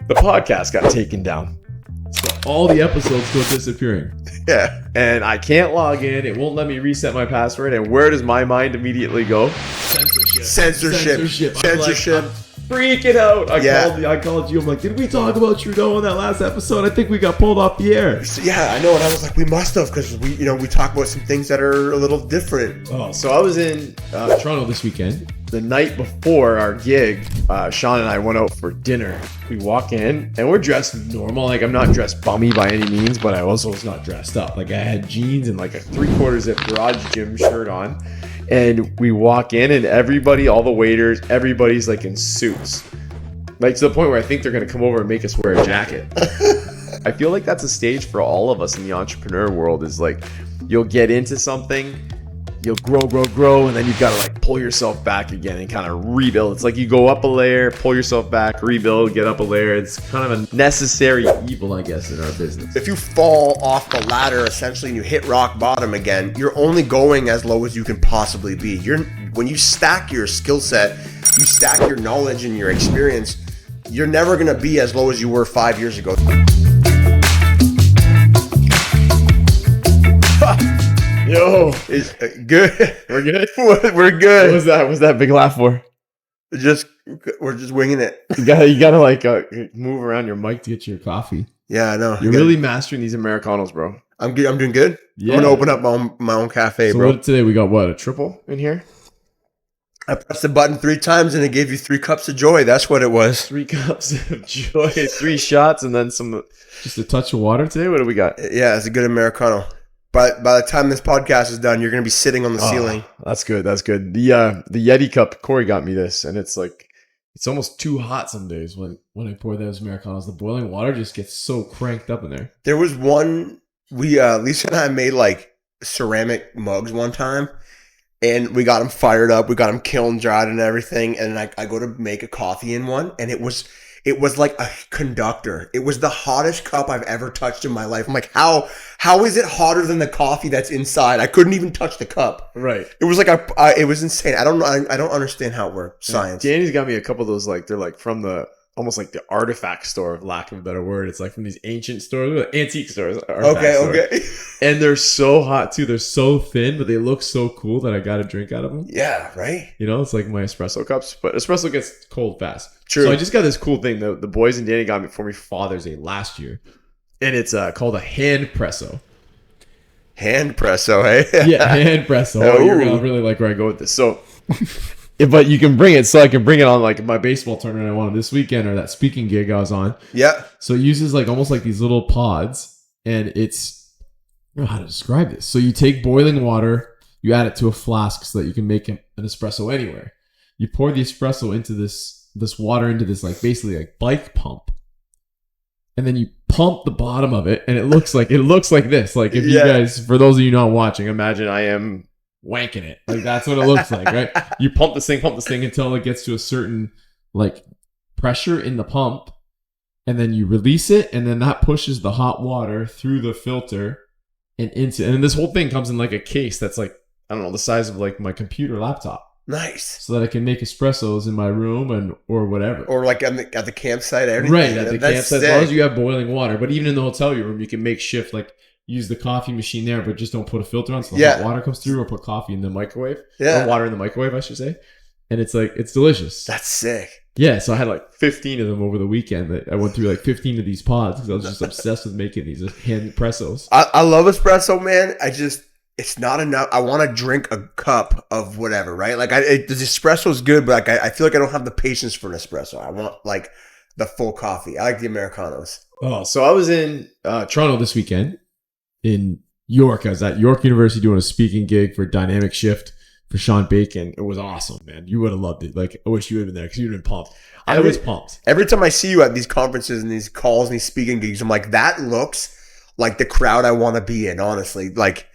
The podcast got taken down. So all the episodes go disappearing. Yeah. And I can't log in. It won't let me reset my password. And where does my mind immediately go? Censorship. I'm freaking out. I called you. I'm like, did we talk about Trudeau in that last episode? I think we got pulled off the air. Yeah, I know. And I was like, we must have, because we talk about some things that are a little different. Oh, so I was in Toronto this weekend. The night before our gig. Sean and I went out for dinner. We walk in and we're dressed normal. Like, I'm not dressed bummy by any means, but I also was not dressed up. Like, I had jeans and like a 3/4 zip garage gym shirt on. And we walk in and everybody, all the waiters, everybody's like in suits. Like, to the point where I think they're going to come over and make us wear a jacket. I feel like that's a stage for all of us in the entrepreneur world, is like, you'll get into something, you'll grow, and then you've got to like pull yourself back again and kind of rebuild. It's like you go up a layer, pull yourself back, rebuild, get up a layer. It's kind of a necessary evil, I guess, in our business. If you fall off the ladder, essentially, and you hit rock bottom again, you're only going as low as you can possibly be. When you stack your skill set, you stack your knowledge and your experience, you're never going to be as low as you were 5 years ago. Yo, It's good. we're good. We're good. What was that big laugh for? We're just winging it. You gotta like move around your mic to get your coffee. Yeah, I know. You're really mastering these Americanos, bro. I'm good. I'm doing good. Yeah. I'm gonna open up my own cafe, So bro. today we got what, a triple in here? I pressed the button 3 times and it gave you 3 cups of joy. That's what it was. 3 cups of joy, 3 shots, and then some. Just a touch of water. Today, what do we got? Yeah, it's a good Americano. But by the time this podcast is done, you're gonna be sitting on the ceiling. That's good. That's good. The Yeti cup, Corey got me this, and it's like, it's almost too hot some days when I pour those Americanos. The boiling water just gets so cranked up in there. There was one Lisa and I made like ceramic mugs one time, and we got them fired up. We got them kiln dried and everything. And I go to make a coffee in one, and it was like a conductor. It was the hottest cup I've ever touched in my life. I'm like, how is it hotter than the coffee that's inside? I couldn't even touch the cup. Right. It was like it was insane. I don't know. I don't understand how it works. Science. Danny's got me a couple of those, like, they're like from the, almost like the artifact store, lack of a better word. It's like from these ancient stores, antique stores. Okay. And they're so hot too. They're so thin, but they look so cool that I got a drink out of them. Yeah, right? You know, it's like my espresso cups, but espresso gets cold fast. True. So I just got this cool thing. The boys and Danny got me for me Father's Day last year. And it's called a hand presso. Hand presso, hey? Yeah, hand presso. Oh. You're going to really like where I go with this. So, but you can bring it, so I can bring it on like my baseball tournament I wanted this weekend, or that speaking gig I was on. Yeah. So it uses like almost like these little pods, and it's, I don't know how to describe this. So you take boiling water, you add it to a flask so that you can make an espresso anywhere. You pour the espresso into this water into this like basically like bike pump, and then you pump the bottom of it, and it looks like this. Like, if you guys, for those of you not watching, imagine I am wanking it. Like, that's what it looks like, right? You pump this thing until it gets to a certain like pressure in the pump, and then you release it, and then that pushes the hot water through the filter and into, and then this whole thing comes in like a case that's like, I don't know, the size of like my computer laptop. Nice. So that I can make espressos in my room or whatever. Or like at the campsite, everything. Right, at the That's campsite, sick. as long as you have boiling water. But even in the hotel room, you can make shift, like use the coffee machine there, but just don't put a filter on so the hot water comes through, or put coffee in the microwave. Yeah. Or water in the microwave, I should say. And it's like, it's delicious. That's sick. Yeah, so I had like 15 of them over the weekend. That I went through like 15 of these pods because I was just obsessed with making these hand pressos. I love espresso, man. It's not enough. I want to drink a cup of whatever, right? Like, the espresso is good, but like I feel like I don't have the patience for an espresso. I want like the full coffee. I like the Americanos. Oh, so I was in Toronto this weekend. In York, I was at York University doing a speaking gig for Dynamic Shift for Sean Bacon. It was awesome, man. You would have loved it. Like, I wish you would have been there because you'd have been pumped. I was pumped. Every time I see you at these conferences and these calls and these speaking gigs, I'm like, that looks like the crowd I want to be in, honestly. Like,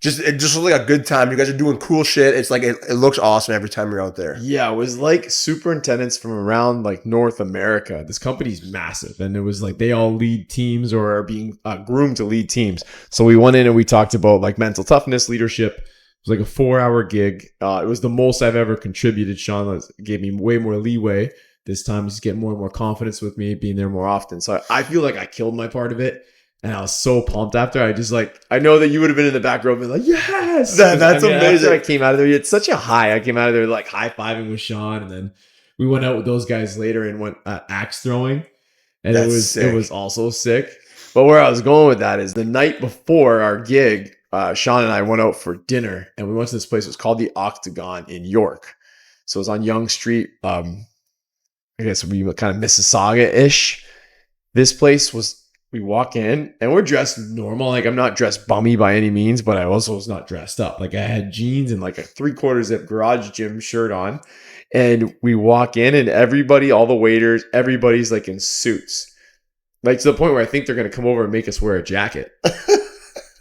it just looks like a good time. You guys are doing cool shit. It's like, it looks awesome every time you're out there. Yeah, it was like superintendents from around like North America. This company's massive, and it was like they all lead teams or are being groomed to lead teams. So we went in and we talked about like mental toughness, leadership. It was like a 4-hour gig. It was the most I've ever contributed. Sean gave me way more leeway this time he's getting more and more confidence with me, being there more often. So I feel like I killed my part of it. And I was so pumped after. I know that you would have been in the back row, been like, yes, That's amazing. After I came out of there, it's such a high. I came out of there like high fiving with Sean, and then we went out with those guys later and went axe throwing, and it was also sick. But where I was going with that is the night before our gig, Sean and I went out for dinner, and we went to this place. It was called the Octagon in York. So it was on Yonge Street. I guess we kind of Mississauga-ish. This place was. We walk in and we're dressed normal. Like I'm not dressed bummy by any means, but I also was not dressed up. Like I had jeans and like a 3/4 zip garage gym shirt on. And we walk in and everybody, all the waiters, everybody's like in suits. Like to the point where I think they're going to come over and make us wear a jacket.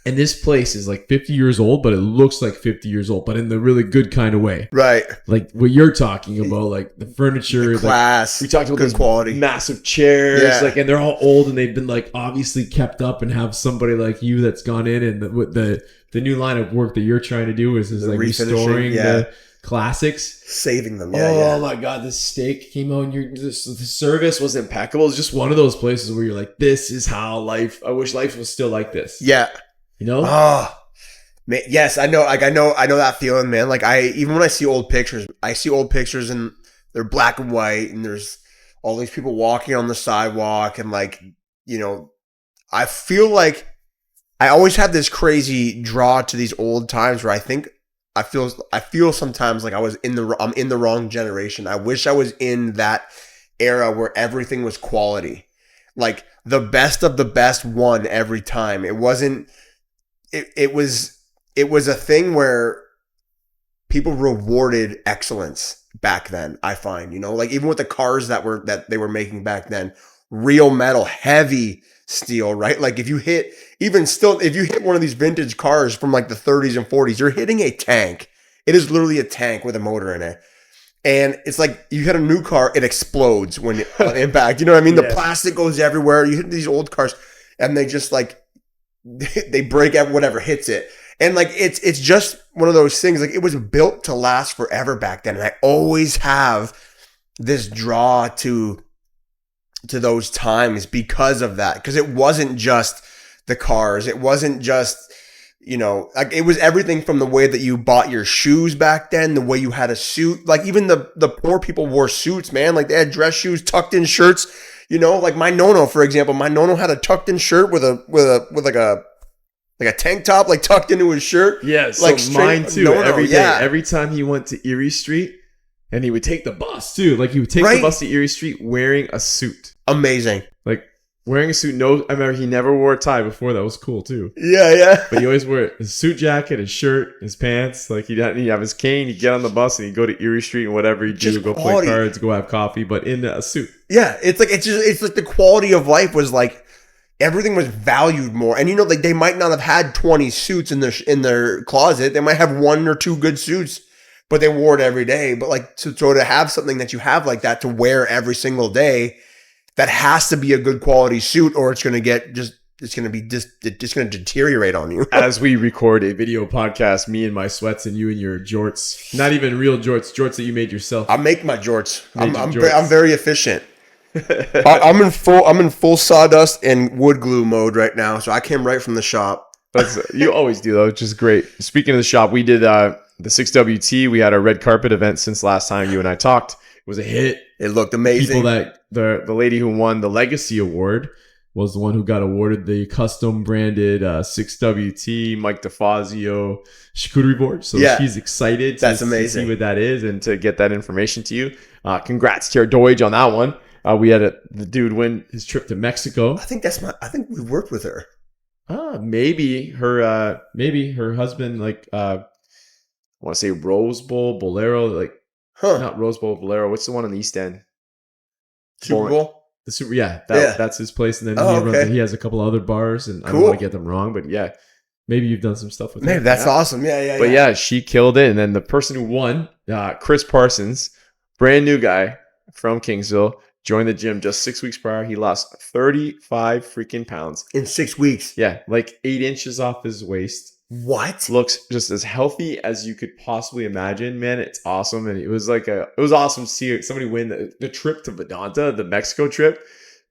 And this place is like 50 years old, but it looks like 50 years old, but in the really good kind of way. Right. Like what you're talking about, like the furniture, the class, like, we talked about good quality, massive chairs, like, and they're all old and they've been like obviously kept up, and have somebody like you that's gone in and the new line of work that you're trying to do is like restoring the classics, saving them. My God, this steak came out and the service was impeccable. It's just one of those places where you're like, this is how life, I wish life was still like this. Yeah. You know? Oh, man, yes, I know. Like I know that feeling, man. Like even when I see old pictures and they're black and white, and there's all these people walking on the sidewalk, and like, you know, I feel like I always have this crazy draw to these old times where I feel sometimes like I'm in the wrong generation. I wish I was in that era where everything was quality, like the best of the best won every time. It wasn't. It was a thing where people rewarded excellence back then. I find, you know, like even with the cars that they were making back then, real metal, heavy steel, right? Like if you hit one of these vintage cars from like the 30s and 40s, you're hitting a tank. It is literally a tank with a motor in it. And it's like you hit a new car, it explodes when you on impact. You know what I mean? The plastic goes everywhere. You hit these old cars and they just like, they break up whatever hits it. And like it's just one of those things. Like it was built to last forever back then. And I always have this draw to those times because of that. Because it wasn't just the cars. It wasn't just, you know, like it was everything from the way that you bought your shoes back then, the way you had a suit. Like even the poor people wore suits, man. Like they had dress shoes, tucked in shirts. You know, like my Nono, for example, had a tucked in shirt with like a tank top, like tucked into his shirt. Yeah, like so mine too. Nono, every day, every time he went to Erie Street, and he would take the bus too. Like he would take the bus to Erie Street wearing a suit. Amazing. Like wearing a suit. No, I remember he never wore a tie before. That was cool too. Yeah. But he always wore his suit jacket, his shirt, his pants. Like he'd have his cane. He'd get on the bus and he'd go to Erie Street and whatever he'd do, go play cards, go have coffee, but in a suit. Yeah, it's like the quality of life was like everything was valued more. And you know, like they might not have had 20 suits in their closet. They might have 1 or 2 good suits, but they wore it every day. But like to have something that you have like that to wear every single day, that has to be a good quality suit, or it's going to deteriorate on you. As we record a video podcast, me and my sweats and you and your jorts, not even real jorts that you made yourself. I make my jorts. I'm very efficient. I'm in full sawdust and wood glue mode right now. So I came right from the shop. You always do though, which is great. Speaking of the shop, we did the 6WT. We had our red carpet event since last time you and I talked. It was a hit. It looked amazing. People that the lady who won the Legacy Award was the one who got awarded the custom branded 6WT Mike Difazio charcuterie board. So she's excited to see what that is and to get that information to you. Congrats to Doige on that one. We had the dude win his trip to Mexico. I think we worked with her. Maybe her husband, like I want to say Rose Bowl Bolero, like not Rose Bowl Bolero. What's the one on the East End? Super Bowl. The Super, that's his place, and then he has a couple other bars, and I don't want to get them wrong, but yeah, maybe you've done some stuff with him. Maybe that's awesome. Yeah. But yeah, she killed it, and then the person who won, Chris Parsons, brand new guy from Kingsville, joined the gym just 6 weeks prior. He lost 35 freaking pounds in 6 weeks. Yeah, like 8 inches off his waist. What? Looks just as healthy as you could possibly imagine, man. It's awesome. And it was awesome to see somebody win the trip to Vedanta, the Mexico trip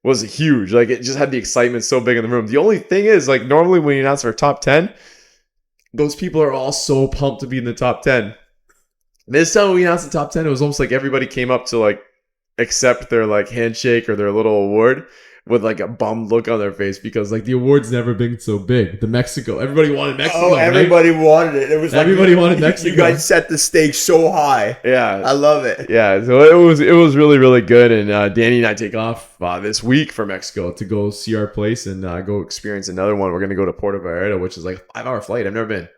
was huge. Like it just had the excitement so big in the room. The only thing is, like, normally when you announce our top 10, those people are all so pumped to be in the top 10. This time when we announced the top 10, it was almost like everybody came up to like accept their like handshake or their little award with like a bummed look on their face because like the award's never been so big. The Mexico, everybody wanted Mexico. Oh, everybody wanted it. It was like everybody wanted Mexico. You guys set the stage so high. Yeah, I love it. Yeah, so it was really, really good. And Danny and I take off this week for Mexico to go see our place and go experience another one. We're gonna go to Puerto Vallarta, which is like a 5-hour flight. I've never been.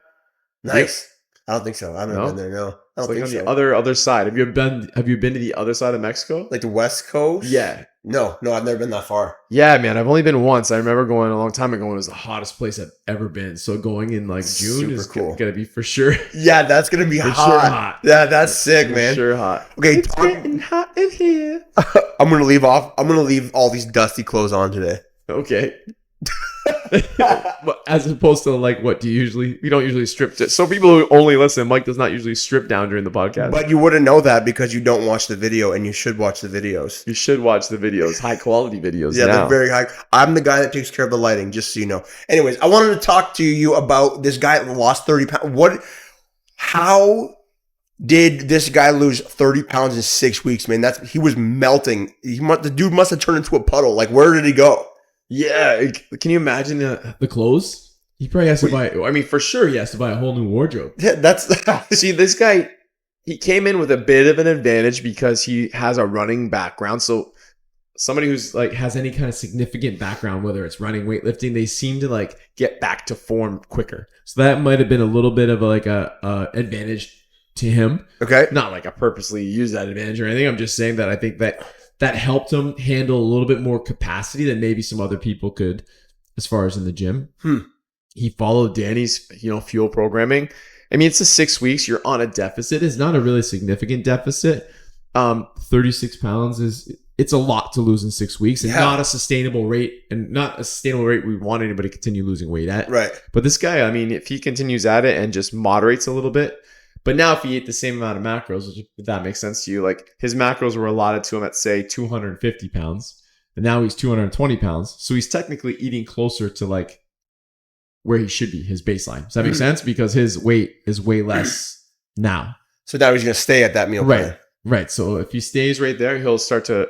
Nice. I don't think so. I've never been there. No, I don't think on so. The other side. Have you been to the other side of Mexico? Like the West Coast? Yeah. No, I've never been that far. Yeah, man. I've only been once. I remember going a long time ago when it was the hottest place I've ever been. So going in like June is cool. Gonna be for sure. Yeah, that's gonna be hot. Sure hot. Yeah, that's sick, man. Sure hot. Okay, it's getting hot in here. I'm gonna leave all these dusty clothes on today. Okay. As opposed to like, what do you don't usually strip to, so people who only listen, Mike does not usually strip down during the podcast, but you wouldn't know that because you don't watch the video, and you should watch the videos. You should watch the videos, high quality videos. Yeah, they're very high. I'm the guy that takes care of the lighting, just so you know. Anyways, I wanted to talk to you about this guy that lost 30 pounds. How did this guy lose 30 pounds in 6 weeks, man? He was melting. The dude must have turned into a puddle. Like, where did he go? Yeah, can you imagine the clothes? He probably has to buy. I mean, for sure, he has to buy a whole new wardrobe. Yeah, that's. See, this guy, he came in with a bit of an advantage because he has a running background. So somebody who's like has any kind of significant background, whether it's running, weightlifting, they seem to like get back to form quicker. So that might have been a little bit of a advantage to him. Okay, not like I purposely use that advantage or anything. I'm just saying that I think that helped him handle a little bit more capacity than maybe some other people could as far as in the gym. He followed Danny's, fuel programming. I mean, it's a 6 weeks. You're on a deficit. It's not a really significant deficit. 36 pounds it's a lot to lose in 6 weeks and not a sustainable rate we want anybody to continue losing weight at. Right. But this guy, I mean, if he continues at it and just moderates a little bit, but now if he ate the same amount of macros, if that makes sense to you, like his macros were allotted to him at say 250 pounds and now he's 220 pounds. So he's technically eating closer to like where he should be, his baseline. Does that make sense? Because his weight is way less now. So now he's going to stay at that meal plan. Right. So if he stays right there, he'll start to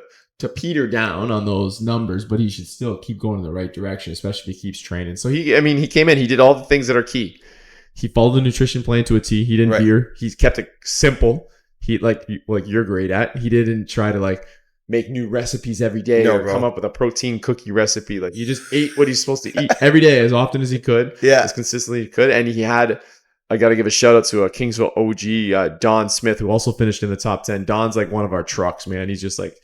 peter down on those numbers, but he should still keep going in the right direction, especially if he keeps training. So he came in, he did all the things that are key. He followed the nutrition plan to a T. He didn't veer. He kept it simple. He like you're great at. He didn't try to like make new recipes every day come up with a protein cookie recipe. Like he just ate what he's supposed to eat every day as often as he could, as consistently as he could. And he had, I got to give a shout out to a Kingsville OG, Don Smith, who also finished in the top 10. Don's like one of our trucks, man. He's just like,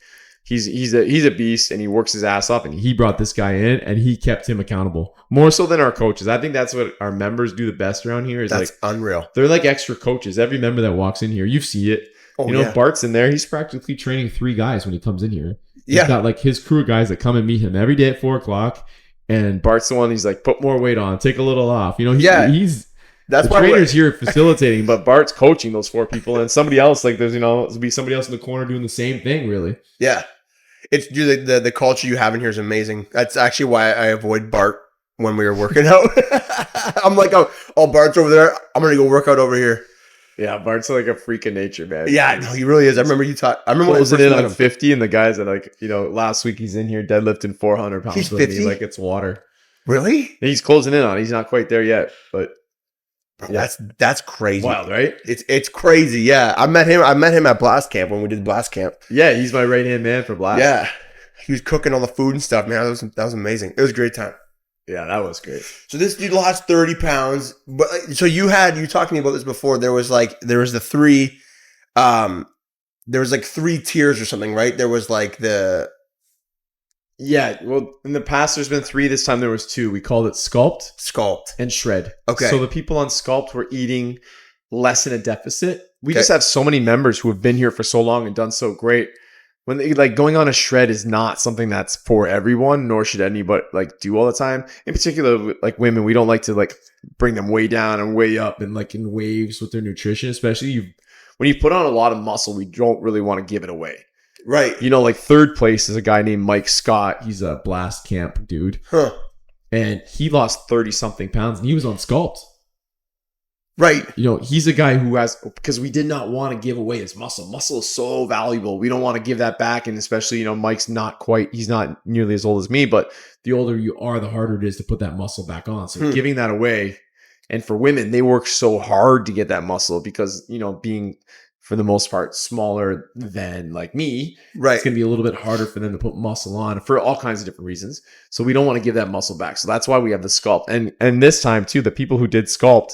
he's a beast and he works his ass off, and he brought this guy in and he kept him accountable more so than our coaches. I think that's what our members do the best around here. That's like unreal. They're like extra coaches. Every member that walks in here, you see it. Bart's in there. He's practically training 3 guys when he comes in here. He's got like his crew of guys that come and meet him every day at 4:00. And Bart's the one. He's like, put more weight on, take a little off. He's that's the trainer's here facilitating, but Bart's coaching those 4 people, and somebody else like there'll be somebody else in the corner doing the same thing. Really, yeah. It's the culture you have in here is amazing. That's actually why I avoid Bart when we were working out. I'm like, oh, Bart's over there. I'm gonna go work out over here. Yeah, Bart's like a freak of nature, man. Yeah, no, he really is. I remember you talk. I remember closing in on 50, and the guys that like, last week he's in here deadlifting 400 pounds. He's 50? Like it's water. Really? He's closing in on it. He's not quite there yet, but that's crazy. Wild, right? It's crazy. Yeah, I met him at Blast Camp when we did Blast Camp. Yeah, he's my right hand man for Blast. Yeah, he was cooking all the food and stuff. Man, that was amazing. It was a great time. Yeah, that was great. So this dude lost 30 pounds. But so you talked to me about this before. There was the 3, there was like 3 tiers or something, right? There was like the. Yeah, well, in the past there's been 3. This time there was 2. We called it Sculpt, and Shred. Okay. So the people on Sculpt were eating less in a deficit. We just have so many members who have been here for so long and done so great when they, like, going on a shred is not something that's for everyone, nor should anybody like do all the time. In particular, like women, we don't like to like bring them way down and way up and like in waves with their nutrition, especially when you put on a lot of muscle, we don't really want to give it away. Right. You know, like third place is a guy named Mike Scott. He's a blast camp dude. Huh. And he lost 30 something pounds and he was on Sculpt. Right. You know, he's a guy who has, Because we did not want to give away his muscle. Muscle is so valuable. We don't want to give that back. And especially, you know, Mike's not quite, he's not nearly as old as me, but the older you are, the harder it is to put that muscle back on. So giving that away. And for women, they work so hard to get that muscle because, you know, being for the most part smaller than like me, Right. it's going to be a little bit harder for them to put muscle on. for all kinds of different reasons. So we don't want to give that muscle back. So that's why we have the sculpt. And this time too, the people who did sculpt,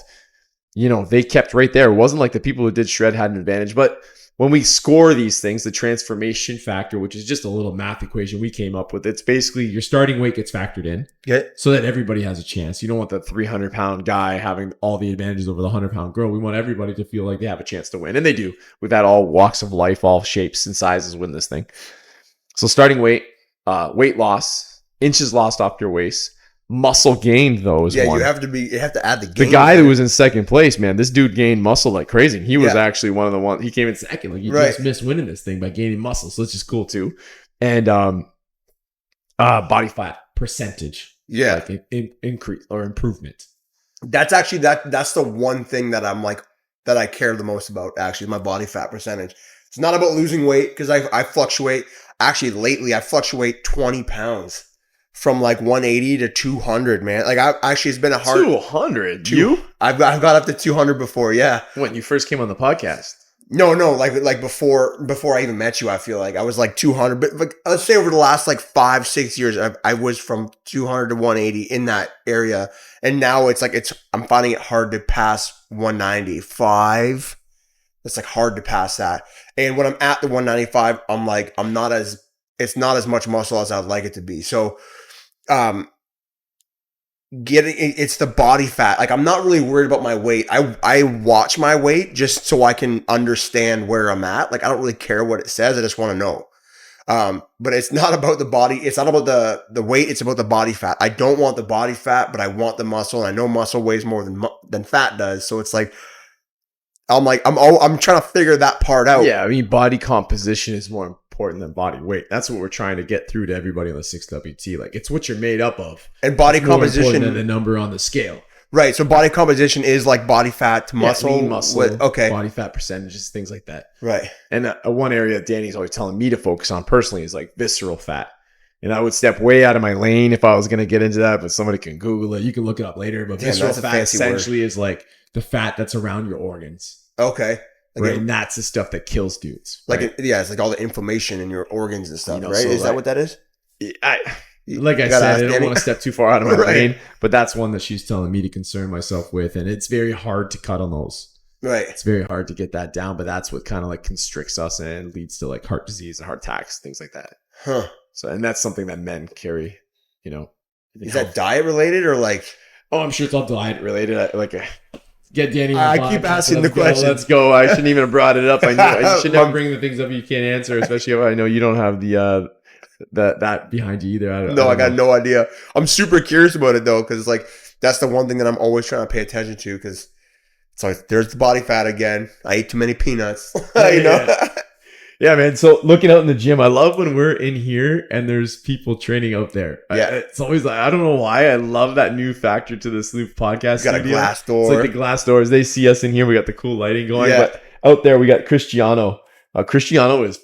you know, they kept right there. It wasn't like the people who did shred had an advantage. But when we score these things, the transformation factor, which is just a little math equation we came up with, it's basically your starting weight gets factored in so that everybody has a chance. You don't want the 300-pound guy having all the advantages over the 100-pound girl. We want everybody to feel like they have a chance to win. And they do. We've had all walks of life, all shapes and sizes win this thing. So starting weight, weight loss, inches lost off your waist. Muscle gained though is one. You have to add the The gain. guy that was in second place, man, this dude gained muscle like crazy. He was Yeah. actually one of the ones. He came in second. Like you Right. just missed winning this thing by gaining muscle. So it's just cool too. And Body fat percentage. Yeah. Like increase or improvement. That's actually that's the one thing that I'm like that I care the most about, actually, my body fat percentage. It's not about losing weight because I fluctuate. Actually, lately I fluctuate 20 pounds from like 180 to 200, man. Like it's been a hard 200. You? I've got up to 200 before, yeah. When you first came on the podcast. No, like before I even met you, I feel like I was like 200. But like, let's say over the last like 5-6 years, I was from 200 to 180 in that area, and now it's like I'm finding it hard to pass 195. It's like hard to pass that. And when I'm at the 195, I'm like it's not as much muscle as I'd like it to be. So, it's the body fat. Like I'm not really worried about my weight. I watch my weight just so I can understand where I'm at. Like I don't really care what it says. I just want to know. But it's not about the body. It's not about the weight. It's about the body fat. I don't want the body fat, but I want the muscle. And I know muscle weighs more than fat does. So it's like, I'm trying to figure that part out. Yeah, I mean, body composition is more important than body weight. That's what we're trying to get through to everybody on the 6WT. Like, it's what you're made up of. And body More important composition, than the number on the scale. right? So body composition is like body fat to muscle. Lean muscle, Okay, body fat percentages, things like that. right. And one area Danny's always telling me to focus on personally is like visceral fat. And I would step way out of my lane if I was going to get into that, but somebody can Google it. You can look it up later, but Damn, visceral that's a fat fancy word. essentially is like the fat that's around your organs. Okay, Right. And that's the stuff that kills dudes. like right? it's like all the inflammation in your organs and stuff, You know, right? so Is that like- what that is? Like I You gotta said, ask I don't Danny. want to step too far out of my Right. lane, but that's one that she's telling me to concern myself with. And it's very hard to cut on those. Right. It's very hard to get that down, but that's what kind of like constricts us and leads to like heart disease and heart attacks, things like that. Huh. So, and that's something that men carry, you know. Is that diet related or like? Oh, I'm sure it's all diet related. Get Danny. on I the keep podcast. asking Let's the question. Let's go. I shouldn't even have brought it up. I knew I should Never never bring the things up you can't answer, especially if I know you don't have the that behind you either. No, I don't got know. no idea. I'm super curious about it though, because like that's the one thing that I'm always trying to pay attention to. Because it's like there's the body fat again. I ate too many peanuts. You know. Yeah, man. So looking out in the gym, I love when we're in here and there's people training out there. Yeah. It's always like, I don't know why. I love that new factor to this new podcast. Got a studio. glass It's door. like the glass doors. They see us in here. We got the cool lighting going. Yeah. But out there, we got Cristiano. Cristiano is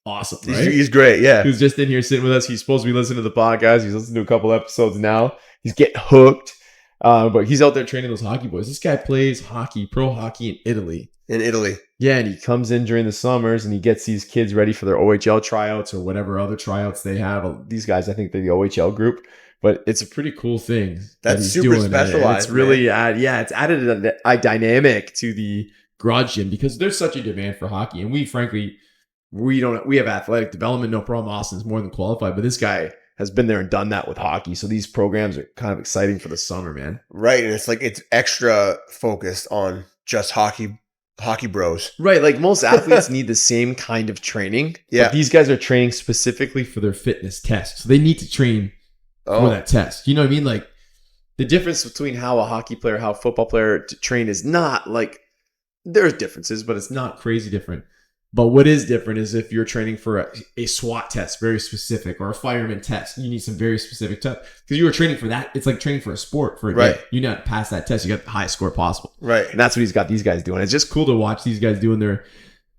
awesome, right? He's great. Yeah. Who's just in here sitting with us. He's supposed to be listening to the podcast. He's listening to a couple episodes now. He's getting hooked. But he's out there training those hockey boys. This guy plays hockey, pro hockey in Italy. In Italy. Yeah, and he comes in during the summers and he gets these kids ready for their OHL tryouts or whatever other tryouts they have. These guys, I think they're the OHL group, but it's a pretty cool thing. That's he's super doing. And specialized, it's really, it's added a dynamic to the garage gym because there's such a demand for hockey. And we have athletic development, no problem. Austin's more than qualified, but this guy has been there and done that with hockey. So these programs are kind of exciting for the summer, man. Right. And it's like it's extra focused on just hockey hockey bros. Right. Like most athletes need the same kind of training. Yeah. But these guys are training specifically for their fitness test. So they need to train for that test. You know what I mean? Like The difference between how a hockey player, how a football player train is not like, there's differences, but it's not crazy different. But what is different is if you're training for a SWAT test, very specific, or a fireman test, you need some very specific test. Because you were training for that. It's like training for a sport for a Right. day. You know how to pass that test. You got the highest score possible. Right. And that's what he's got these guys doing. It's just Cool to watch these guys doing their,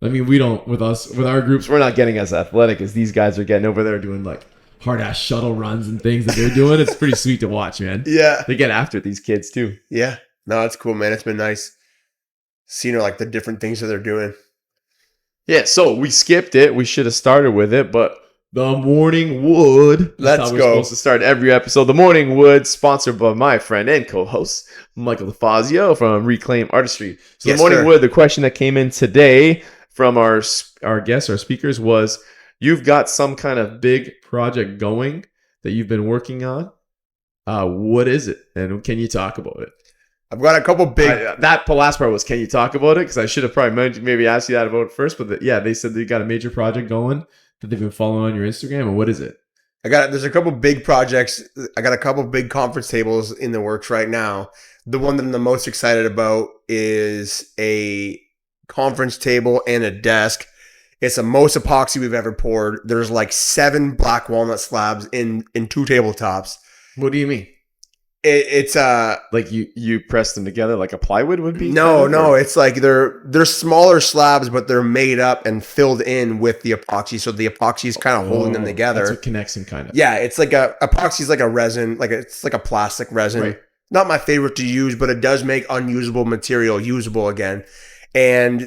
I mean, we don't, with our groups, we're not getting as athletic as these guys are getting over there doing like hard ass shuttle runs and things that they're doing. It's pretty sweet to watch, man. Yeah. they get after these kids too. Yeah. No, it's cool, man. It's been nice seeing like the different things that they're doing. Yeah, so we skipped it. We should have started with it, but The morning wood. Let's how we're go. supposed to start every episode. The Morning Wood, sponsored by my friend and co-host Michael Difazio from Reclaim Artistry. So Yes, the Morning sir. Wood, the question that came in today from our guests, our speakers, was: you've got some kind of big project going that you've been working on. What is it, and can you talk about it? I've got a couple big. The last part was, can you talk about it? Because I should have probably maybe asked you that about it first. But they said they got a major project going that they've been following on your Instagram. And what is it? There's a couple big projects. I got a couple big conference tables in the works right now. The one that I'm the most excited about is a conference table and a desk. It's the most epoxy we've ever poured. There's like 7 black walnut slabs in 2 tabletops. What do you mean? It's Like you press them together like a plywood would be? no, kind of, no. or- It's like they're smaller slabs, but they're made up and filled in with the epoxy. So the epoxy is kind of holding them together. That's what connects them kind of. Yeah, it's like epoxy is like a resin, it's like a plastic resin. Right. Not my favorite to use, but it does make unusable material usable again. And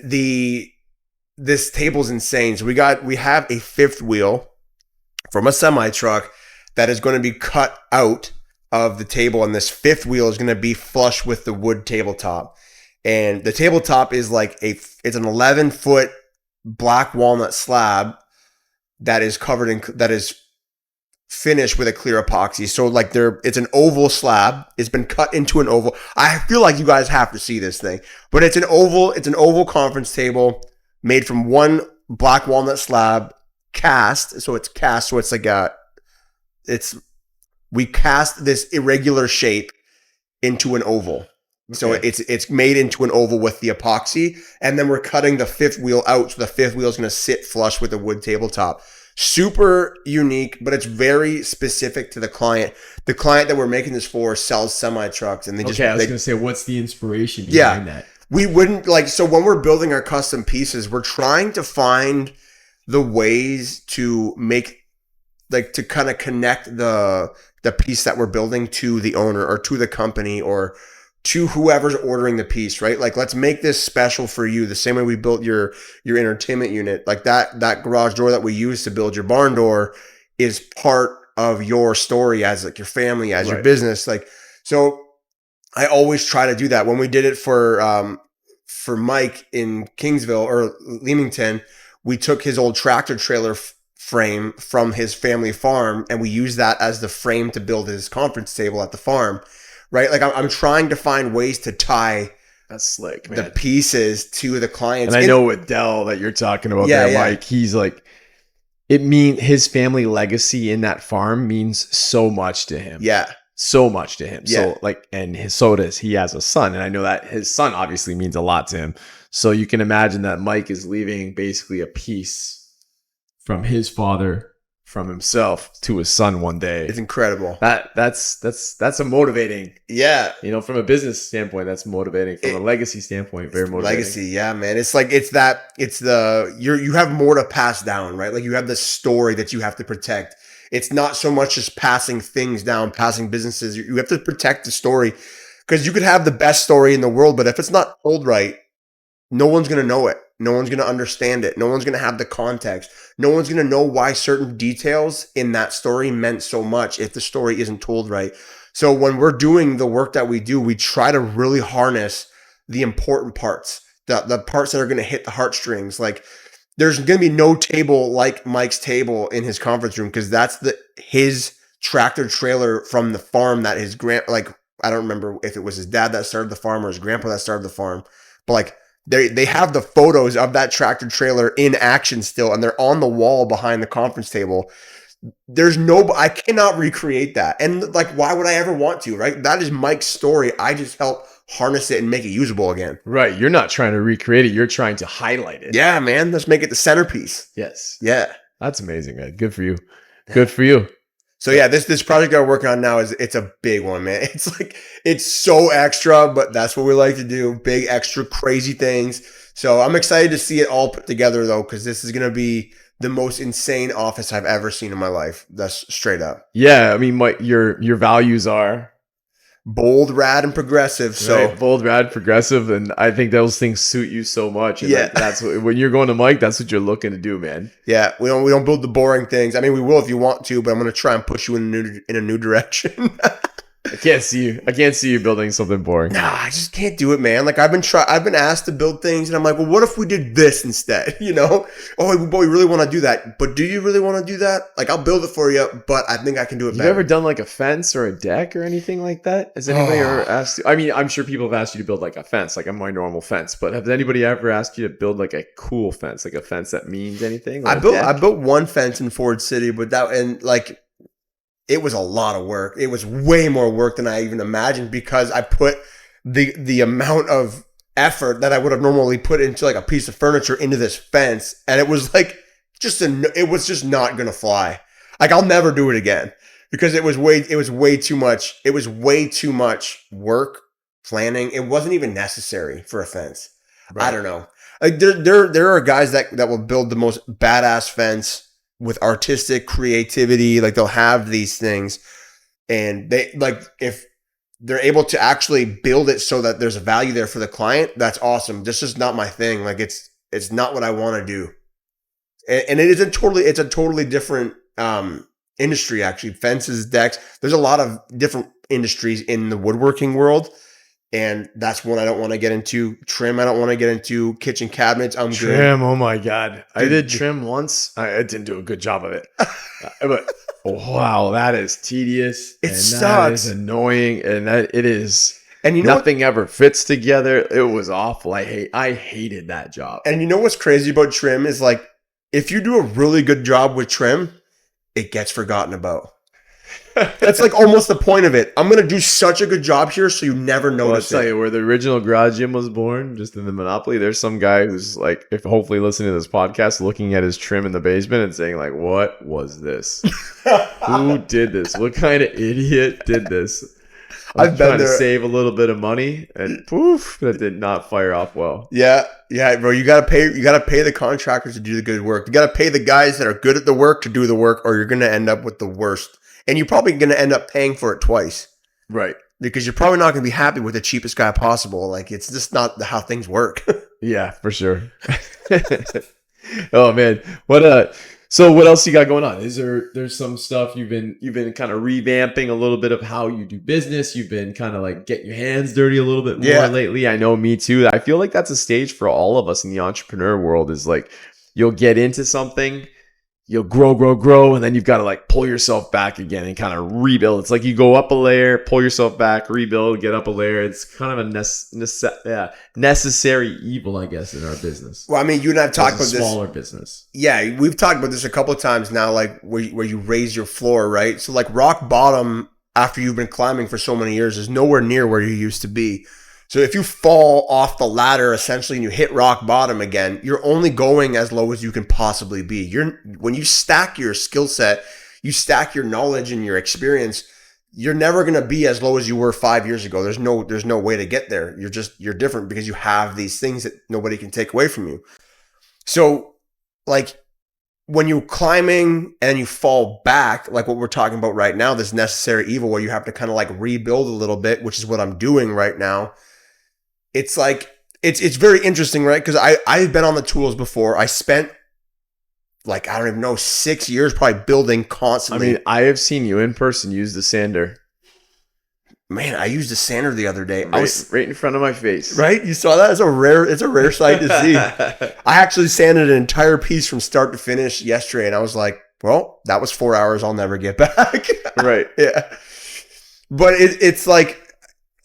this table's insane. So we have a 5th wheel from a semi truck that is going to be cut out of the table, and this 5th wheel is going to be flush with the wood tabletop. And the tabletop is like it's an 11-foot black walnut slab that is finished with a clear epoxy. So like it's an oval slab. It's been cut into an oval. I feel like you guys have to see this thing, but it's an oval conference table made from one black walnut slab cast. So it's cast. So it's like we cast this irregular shape into an oval. So Okay. it's made into an oval with the epoxy, and then we're cutting the 5th wheel out. So the 5th wheel is going to sit flush with the wood tabletop. Super unique, but it's very specific to the client. The client that we're making this for sells semi trucks, and they just Okay, I was they- going to say, what's the inspiration Yeah. behind that? we wouldn't like, so when we're building our custom pieces, we're trying to find the ways to make, like, to kind of connect the piece that we're building to the owner or to the company or to whoever's ordering the piece, right? Like, let's make this special for you, the same way we built your entertainment unit. Like that garage door that we use to build your barn door is part of your story as like your family, as your Right. business. Like, so I always try to do that. When we did it for Mike in Kingsville or Leamington, we took his old tractor trailer frame from his family farm, and we used that as the frame to build his conference table at the farm, right? Like I'm trying to find ways to tie That's slick, man. the pieces to the clients. And I know with Dell that you're talking about Yeah, there, yeah. Mike, he's like, his family legacy in that farm means so much to him. Yeah. So much to him. Yeah. So like, and so does he has a son. And I know that his son obviously means a lot to him. So you can imagine that Mike is leaving basically a piece From his father. from himself to his son one day. It's incredible. That's a motivating, Yeah. from a business standpoint, that's motivating. From a legacy standpoint, very motivating. Legacy, yeah, man. It's like you have more to pass down, right? Like you have the story that you have to protect. It's not so much just passing things down, passing businesses. You have to protect the story, because you could have the best story in the world, but if it's not told right, no one's going to know it. No one's going to understand it. No one's going to have the context. No one's going to know why certain details in that story meant so much if the story isn't told right. So when we're doing the work that we do, we try to really harness the important parts, the parts that are going to hit the heartstrings. Like there's going to be no table like Mike's table in his conference room, because that's his tractor trailer from the farm that his I don't remember if it was his dad that started the farm or his grandpa that started the farm, but like They have the photos of that tractor trailer in action still, and they're on the wall behind the conference table. I cannot recreate that. And like, why would I ever want to, right? That is Mike's story. I just help harness it and make it usable again. Right. You're not trying to recreate it. You're trying to highlight it. Yeah, man. Let's make it the centerpiece. Yes. Yeah. That's amazing, man. Good for you. Good for you. So yeah, this project that we're working on now it's a big one, man. It's like, it's so extra, but that's what we like to do. Big, extra, crazy things. So I'm excited to see it all put together though, because this is going to be the most insane office I've ever seen in my life. That's straight up. Yeah. I mean, your values are Bold, rad, and progressive. So right, bold, rad, progressive. And I think those things suit you so much. And yeah, that's what, when you're going to Mike, that's what you're looking to do, man. Yeah. We don't build the boring things. I mean, we will if you want to, but I'm going to try and push you in a new direction. I can't see you building something boring. Nah, I just can't do it, man. Like I've been asked to build things, and I'm like, well, what if we did this instead? You know? Oh, boy, we really want to do that, but do you really want to do that? Like, I'll build it for you, but I think I can do it better. You ever done like a fence or a deck or anything like that? Has anybody ever asked you? I mean, I'm sure people have asked you to build like a fence, like a my normal fence, but has anybody ever asked you to build like a cool fence, like a fence that means anything? Like I built one fence in Ford City, but it was a lot of work. It was way more work than I even imagined because I put the amount of effort that I would have normally put into like a piece of furniture into this fence. And it was like it was just not going to fly. Like I'll never do it again because it was way too much. It was way too much work planning. It wasn't even necessary for a fence. Right. I don't know. Like there are guys that will build the most badass fence with artistic creativity. Like they'll have these things and they like, if they're able to actually build it so that there's a value there for the client, that's awesome. This is not my thing. Like it's not what I want to do. And it's a totally different, industry actually. Fences, decks. There's a lot of different industries in the woodworking world. And that's one I don't want to get into. Trim, I don't want to get into. Kitchen cabinets, I'm good. Trim, oh my God. I did trim once. I didn't do a good job of it. But wow, that is tedious. It sucks. That is annoying. And it is. And you know nothing ever fits together. It was awful. I hated that job. And you know what's crazy about trim is like, if you do a really good job with trim, it gets forgotten about. That's like almost the point of it. I'm going to do such a good job here so you never notice I'll tell you, where the original garage gym was born, just in the Monopoly, there's some guy who's like, if hopefully listening to this podcast, looking at his trim in the basement and saying like, what was this? Who did this? What kind of idiot did this? I've been trying to save a little bit of money and poof, that did not fire off well. Yeah, bro. You gotta pay the contractors to do the good work. You gotta pay the guys that are good at the work to do the work, or you're gonna end up with the worst. And you're probably going to end up paying for it twice. Right. Because you're probably not going to be happy with the cheapest guy possible. Like, it's just not how things work. Yeah, for sure. Oh, man. So what else you got going on? There's some stuff you've been kind of revamping a little bit of how you do business. You've been kind of like getting your hands dirty a little bit more lately. I know, me too. I feel like that's a stage for all of us in the entrepreneur world, is like, you'll get into something, you'll grow, and then you've got to like pull yourself back again and kind of rebuild. It's like you go up a layer, pull yourself back, rebuild, get up a layer. It's kind of a necessary evil, I guess, in our business. Well, I mean, you and I have talked about this. Smaller business. Yeah, we've talked about this a couple of times now, like where you raise your floor, right? So like rock bottom after you've been climbing for so many years is nowhere near where you used to be. So if you fall off the ladder essentially and you hit rock bottom again, you're only going as low as you can possibly be. When you stack your skill set, you stack your knowledge and your experience, you're never going to be as low as you were 5 years ago. There's no way to get there. You're different because you have these things that nobody can take away from you. So like when you're climbing and you fall back, like what we're talking about right now, this necessary evil where you have to kind of like rebuild a little bit, which is what I'm doing right now. It's like, it's very interesting, right? Because I've been on the tools before. I spent like, I don't even know, 6 years probably building constantly. I mean, I have seen you in person use the sander. Man, I used a sander the other day. Right in front of my face. Right? You saw that? It's a rare sight to see. I actually sanded an entire piece from start to finish yesterday, and I was like, well, that was 4 hours I'll never get back. Right. Yeah. But it's like,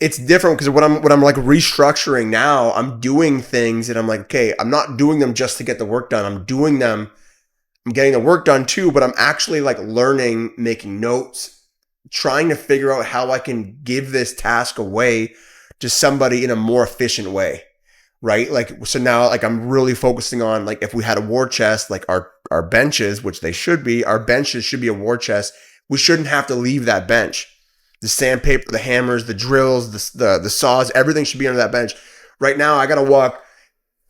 it's different because when I'm like restructuring now, I'm doing things and I'm like, okay, I'm not doing them just to get the work done. I'm getting the work done too, but I'm actually like learning, making notes, trying to figure out how I can give this task away to somebody in a more efficient way. Right? Like, so now like I'm really focusing on like if we had a war chest, like our benches, which they should be, our benches should be a war chest. We shouldn't have to leave that bench. The sandpaper, the hammers, the drills, the saws, everything should be under that bench. Right now, I got to walk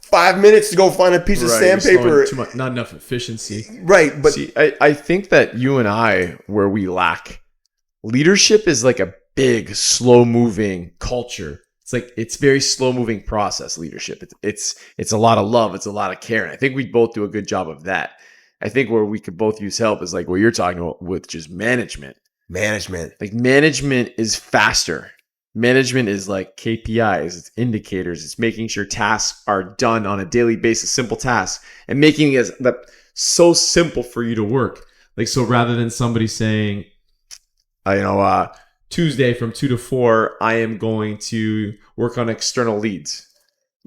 5 minutes to go find a piece of sandpaper. Too much, not enough efficiency. Right. But see, I think that you and I, where we lack leadership, is like a big, slow moving culture. It's like, it's very slow moving process. Leadership. It's a lot of love. It's a lot of care. And I think we both do a good job of that. I think where we could both use help is like what you're talking about with just management. Like management is faster. Management is like KPIs, it's indicators, it's making sure tasks are done on a daily basis, simple tasks, and making it so simple for you to work. Like, so rather than somebody saying, Tuesday from 2 to 4, I am going to work on external leads.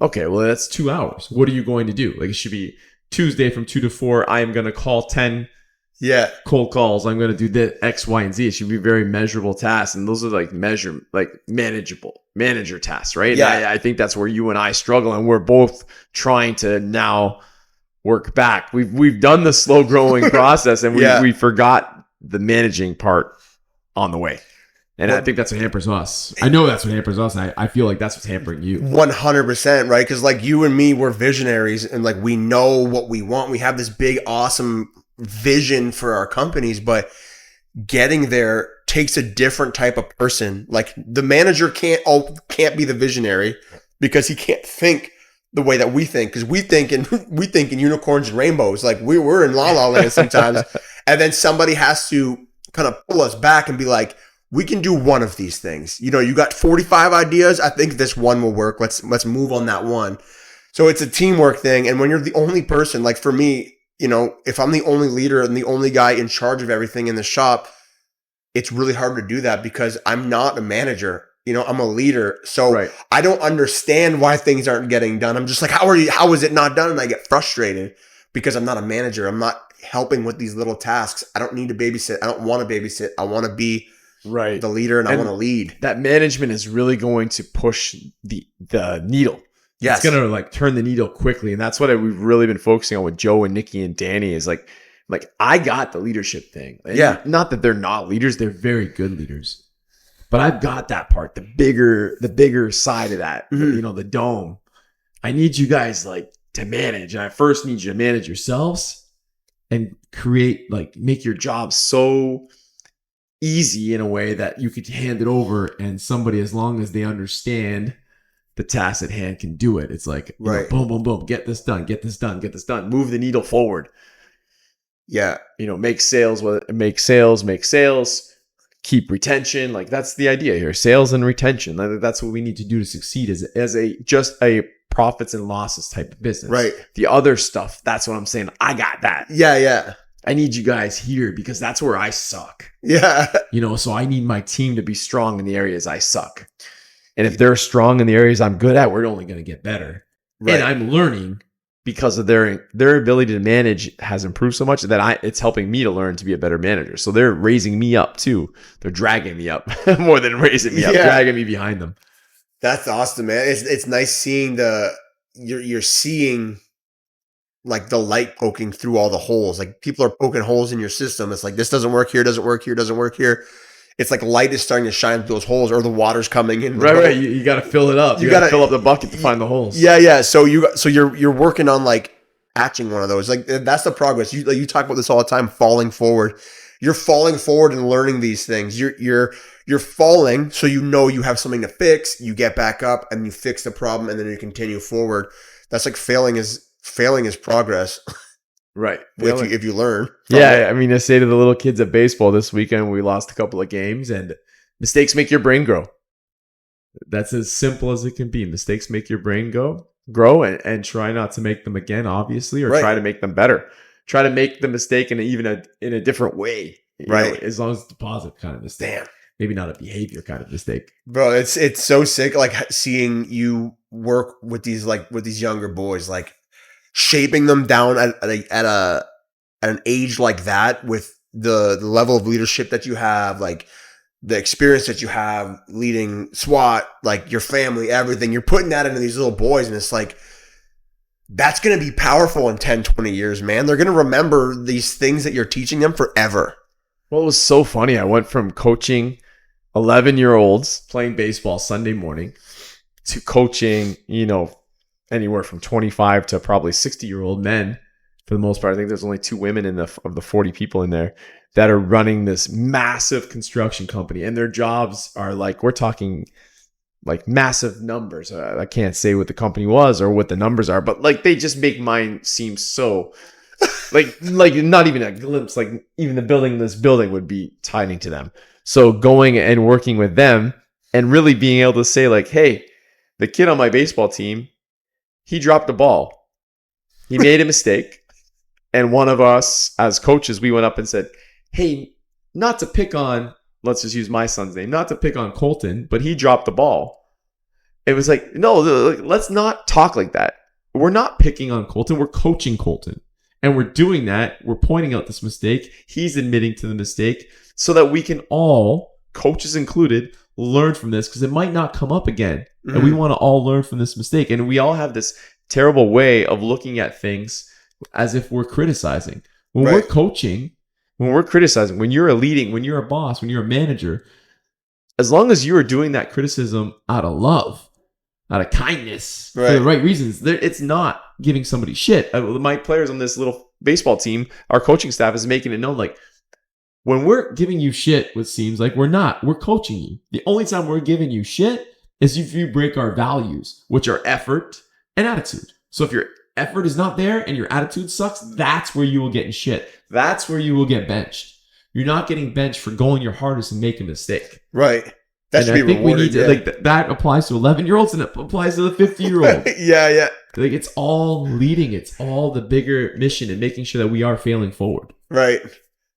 Okay, well, that's 2 hours. What are you going to do? Like, it should be Tuesday from 2 to 4, I am going to call 10 cold calls. I'm going to do the X, Y, and Z. It should be very measurable tasks. And those are like manager tasks, right? Yeah. I think that's where you and I struggle. And we're both trying to now work back. We've done the slow growing process and we forgot the managing part on the way. And I think that's what hampers us. I know that's what hampers us. And I feel like that's what's hampering you. 100%, right? Because like you and me, we're visionaries and like we know what we want. We have this big, awesome vision for our companies, but getting there takes a different type of person. Like the manager can't be the visionary because he can't think the way that we think, because we think in unicorns and rainbows. Like we're in la la land sometimes, and then somebody has to kind of pull us back and be like, we can do one of these things. You know, you got 45 ideas. I think this one will work. Let's move on that one. So it's a teamwork thing. And when you're the only person, like for me, you know, if I'm the only leader and the only guy in charge of everything in the shop, it's really hard to do that because I'm not a manager. You know, I'm a leader. So I don't understand why things aren't getting done. I'm just like, how is it not done? And I get frustrated because I'm not a manager. I'm not helping with these little tasks. I don't need to babysit. I don't want to babysit. I want to be the leader and I want to lead. That management is really going to push the needle. Yes. It's going to like turn the needle quickly. And that's what we've really been focusing on with Joe and Nikki and Danny is like I got the leadership thing. And not that they're not leaders. They're very good leaders. But I've got that part, the bigger side of that, you know, the dome. I need you guys like to manage. And I first need you to manage yourselves and make your job so easy in a way that you could hand it over and somebody, as long as they understand the task at hand, can do it. It's like, you know, boom, boom, boom, get this done, move the needle forward. Yeah. You know, make sales, keep retention. Like that's the idea here. Sales and retention. That's what we need to do to succeed as a profits and losses type of business. Right. The other stuff, that's what I'm saying. I got that. Yeah. I need you guys here because that's where I suck. Yeah. You know, so I need my team to be strong in the areas I suck. And if they're strong in the areas I'm good at, we're only going to get better. Right. And I'm learning because of their ability to manage has improved so much that it's helping me to learn to be a better manager. So they're raising me up too. They're dragging me up more than raising me up, dragging me behind them. That's awesome, man. It's nice seeing you're seeing like the light poking through all the holes. Like people are poking holes in your system. It's like, this doesn't work here, doesn't work here, doesn't work here. It's like light is starting to shine through those holes, or the water's coming in. Right. You got to fill it up. You got to fill up the bucket to find the holes. Yeah. So you're working on like patching one of those. Like that's the progress. You talk about this all the time. Falling forward. You're falling forward and learning these things. You're falling, so you know you have something to fix. You get back up and you fix the problem, and then you continue forward. That's like failing is progress. Right. If you learn. Yeah. I mean, I say to the little kids at baseball this weekend, we lost a couple of games, and mistakes make your brain grow. That's as simple as it can be. Mistakes make your brain grow and try not to make them again, obviously, or try to make them better. Try to make the mistake in a different way. Right. Know, as long as it's a positive kind of mistake. Damn. maybe not a behavior kind of mistake. Bro, it's so sick, like seeing you work with these younger boys, like shaping them down at an age like that, with the level of leadership that you have, like the experience that you have leading SWAT, like your family, everything. You're putting that into these little boys, and it's like, that's going to be powerful in 10, 20 years, man. They're going to remember these things that you're teaching them forever. Well, it was so funny. I went from coaching 11-year-olds Playing baseball Sunday morning. to coaching, anywhere from 25 to probably 60-year-old men. For the most part, I think there's only 2 women of the 40 people in there that are running this massive construction company, and their jobs are like, we're talking like massive numbers. I can't say what the company was or what the numbers are, but like they just make mine seem so like not even a glimpse. Like even this building would be tiny to them. So going and working with them and really being able to say like, hey, the kid on my baseball team, he dropped the ball. He made a mistake. And one of us as coaches, we went up and said, hey, not to pick on, let's just use my son's name, not to pick on Colton, but he dropped the ball. It was like, no, let's not talk like that. We're not picking on Colton. We're coaching Colton. And we're doing that. We're pointing out this mistake. He's admitting to the mistake so that we can all, coaches included, learn from this, because it might not come up again. Mm-hmm. And we want to all learn from this mistake. And we all have this terrible way of looking at things as if we're criticizing. When we're coaching, when we're criticizing, when you're when you're a boss, when you're a manager, as long as you are doing that criticism out of love, out of kindness, for the right reasons, it's not giving somebody shit. My players on this little baseball team, our coaching staff is making it known, like, when we're giving you shit, what seems like we're coaching you. The only time we're giving you shit is if you break our values, which are effort and attitude. So if your effort is not there and your attitude sucks, that's where you will get in shit. That's where you will get benched. You're not getting benched for going your hardest and making a mistake. Right. That should be rewarded. We need to, like, that applies to 11-years-olds and it applies to the 50-year-old. Yeah. Like, it's all leading. It's all the bigger mission and making sure that we are failing forward. Right.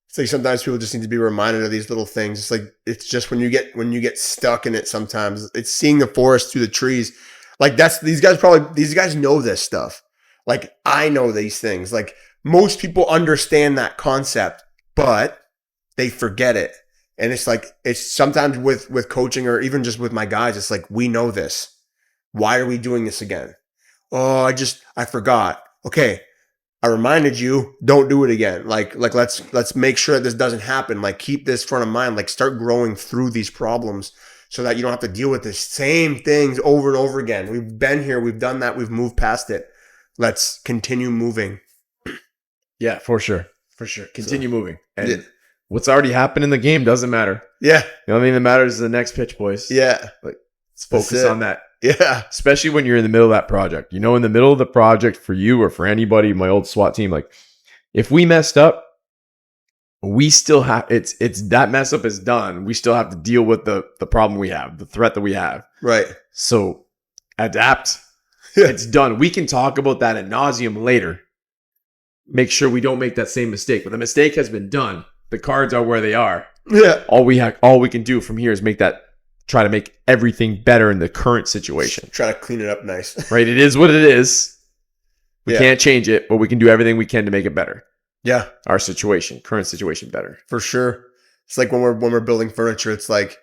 It's like sometimes people just need to be reminded of these little things. It's like, it's just when you get stuck in it, sometimes it's seeing the forest through the trees. Like these guys know this stuff. Like, I know these things. Like, most people understand that concept, but they forget it. And it's like, it's sometimes with coaching or even just with my guys, it's like, we know this. Why are we doing this again? Oh, I forgot. Okay. I reminded you, don't do it again. Like let's make sure that this doesn't happen. Like, keep this front of mind. Like, start growing through these problems so that you don't have to deal with the same things over and over again. We've been here. We've done that. We've moved past it. Let's continue moving. Yeah, for sure. Continue moving. And what's already happened in the game doesn't matter. Yeah. The only thing that matters is the next pitch, boys. Yeah. Like, let's focus on that. Yeah. Especially when you're in the middle of that project. In the middle of the project for you or for anybody, my old SWAT team, like, if we messed up, we still have, it's that mess up is done. We still have to deal with the problem we have, the threat that we have. Right. So adapt. It's done. We can talk about that ad nauseum later. Make sure we don't make that same mistake. But the mistake has been done. The cards are where they are. Yeah. All we can do from here is try to make everything better in the current situation. Try to clean it up nice. Right? It is what it is. We can't change it, but we can do everything we can to make it better. Yeah. Our situation, current situation better. For sure. It's like when we're building furniture, it's like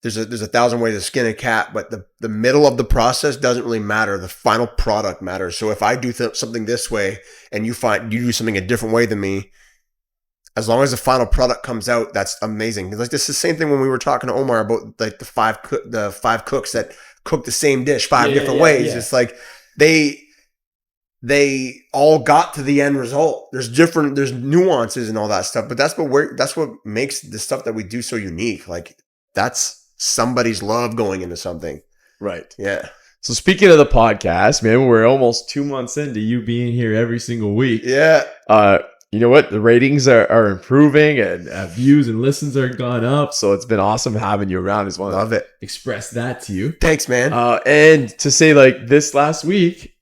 there's 1,000 ways to skin a cat, but the middle of the process doesn't really matter. The final product matters. So if I do something this way and you do something a different way than me, as long as the final product comes out, that's amazing. Like, this is the same thing when we were talking to Omar about like the five cooks that cook the same dish different ways. Yeah. It's like they all got to the end result. There's nuances and all that stuff, but that's what makes the stuff that we do so unique. Like, that's somebody's love going into something. Right. Yeah. So speaking of the podcast, man, we're almost 2 months into you being here every single week. Yeah. You know what? The ratings are improving and views and listens are gone up. So it's been awesome having you around as well. Love it. Express that to you. Thanks, man. And to say, like, this last week,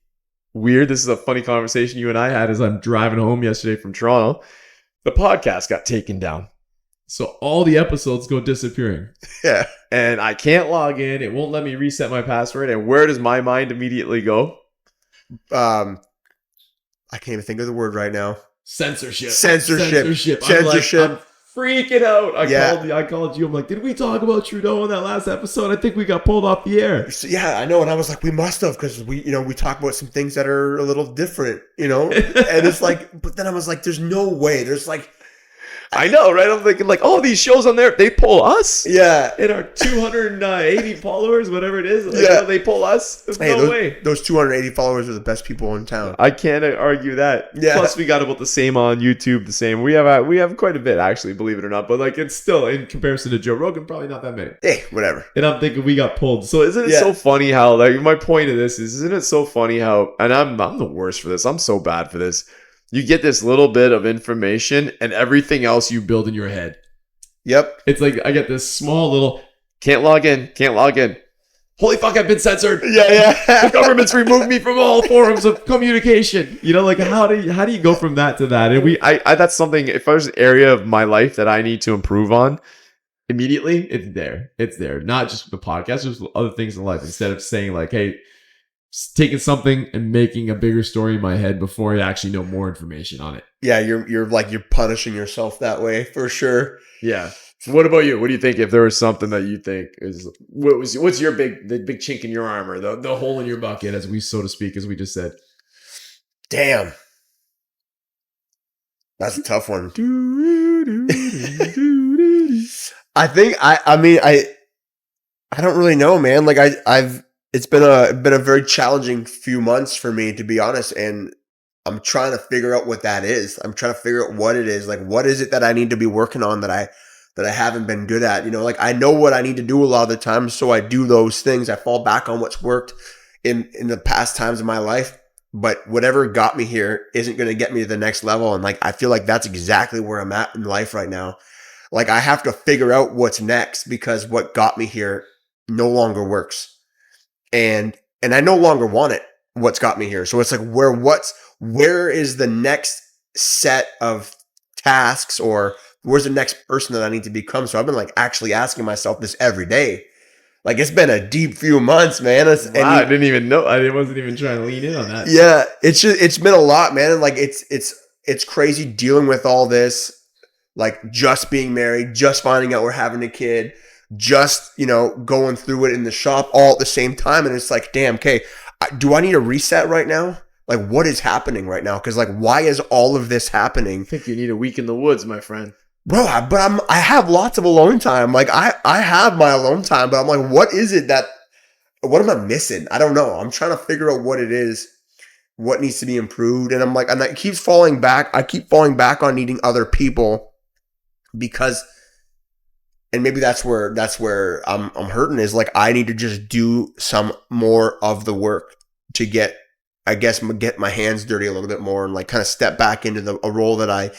this is a funny conversation you and I had as I'm driving home yesterday from Toronto. The podcast got taken down. So all the episodes go disappearing. Yeah. And I can't log in. It won't let me reset my password. And where does my mind immediately go? I can't even think of the word right now. Censorship. Censorship. I'm freaking out. Yeah. I called you. I'm like, did we talk about Trudeau in that last episode? I think we got pulled off the air. So, yeah, I know. And I was like, we must have, because we talk about some things that are a little different, And it's like, but then I was like, there's no way. There's like, I know, right? I'm thinking like, oh, these shows on there, they pull us. yeah. In our 280 followers, whatever it is. Yeah. They pull us. There's Hey, no way. those 280 followers are the best people in town. I can't argue that. Yeah. Plus, we got about the same on YouTube. The same. We have quite a bit, actually, believe it or not. But like, it's still in comparison to Joe Rogan, probably not that many. Hey, whatever. And I'm thinking we got pulled. So isn't it so funny how, like, my point of this is, isn't it so funny how, and I'm the worst for this. I'm so bad for this. You get this little bit of information and everything else you build in your head. Yep. It's like I get this small little Can't log in. holy fuck, I've been censored. Yeah. The government's removed me from all forms of communication. Like how do you go from that to that? And I that's something, if there's an area of my life that I need to improve on, immediately, it's there. It's there. Not just the podcast, just other things in life. Instead of saying like, hey, taking something and making a bigger story in my head before I actually know more information on it. Yeah, you're punishing yourself that way for sure. yeah. What about you? What do you think if there was something that you think is what's your the big chink in your armor, the hole in your bucket, as we so to speak, as we just said? Damn. That's a tough one. I think I don't really know, man. Like it's been a very challenging few months for me, to be honest, and I'm trying to figure out what that is. I'm trying to figure out what it is. Like, what is it that I need to be working on that I haven't been good at? Like, I know what I need to do a lot of the time, so I do those things. I fall back on what's worked in the past times of my life, but whatever got me here isn't going to get me to the next level. And like, I feel like that's exactly where I'm at in life right now. Like, I have to figure out what's next because what got me here no longer works. And I no longer want it, what's got me here. So it's like, where is the next set of tasks, or where's the next person that I need to become? So I've been like actually asking myself this every day. Like, it's been a deep few months, man. I didn't even know. I wasn't even trying to lean in on that. Yeah, it's been a lot, man. And like, it's crazy dealing with all this, like just being married, just finding out we're having a kid, just, going through it in the shop all at the same time. And it's like, damn, okay, do I need a reset right now? Like, what is happening right now? Because like, why is all of this happening? I think you need a week in the woods, my friend. Bro, I have lots of alone time. Like, I have my alone time, but I'm like, what am I missing? I don't know. I'm trying to figure out what it is, what needs to be improved. And I'm like, and I keep falling back on needing other people because, and maybe that's where I'm hurting, is like, I need to just do some more of the work to get my hands dirty a little bit more and like kind of step back into a role that I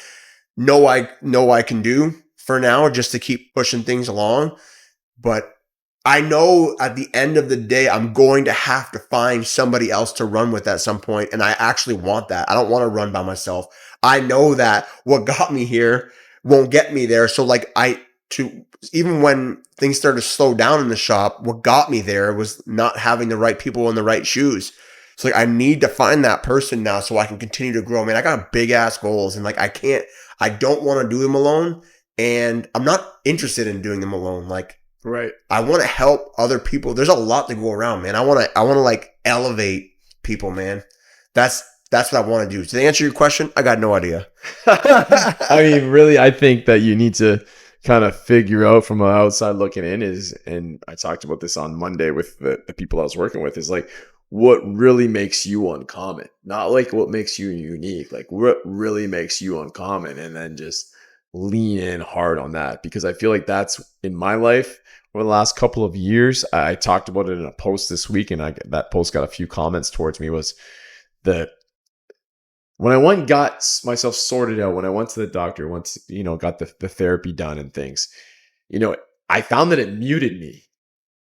know I can do for now, just to keep pushing things along. But I know at the end of the day, I'm going to have to find somebody else to run with at some point. And I actually want that. I don't want to run by myself. I know that what got me here won't get me there. So like, even when things started to slow down in the shop, what got me there was not having the right people in the right shoes. So like, I need to find that person now so I can continue to grow. Man, I got big ass goals, and like, I don't want to do them alone, and I'm not interested in doing them alone. Like, right. I want to help other people. There's a lot to go around, man. I want to like elevate people, man. That's what I want to do. To answer your question, I got no idea. I mean, really, I think that you need to kind of figure out from an outside looking in and I talked about this on Monday with the people I was working with, is like, what really makes you uncommon, not like what makes you unique, like what really makes you uncommon, and then just lean in hard on that. Because I feel like that's in my life over the last couple of years. I talked about it in a post this week, and that post got a few comments towards me, was that when I went and got myself sorted out, when I went to the doctor, once, got the therapy done and things, I found that it muted me.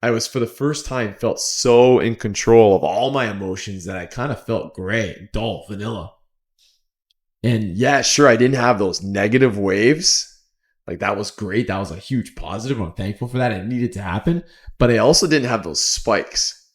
I was, for the first time, felt so in control of all my emotions that I kind of felt gray, dull, vanilla. And yeah, sure, I didn't have those negative waves, Like that was great. That was a huge positive. I'm thankful for that. It needed to happen. But I also didn't have those spikes.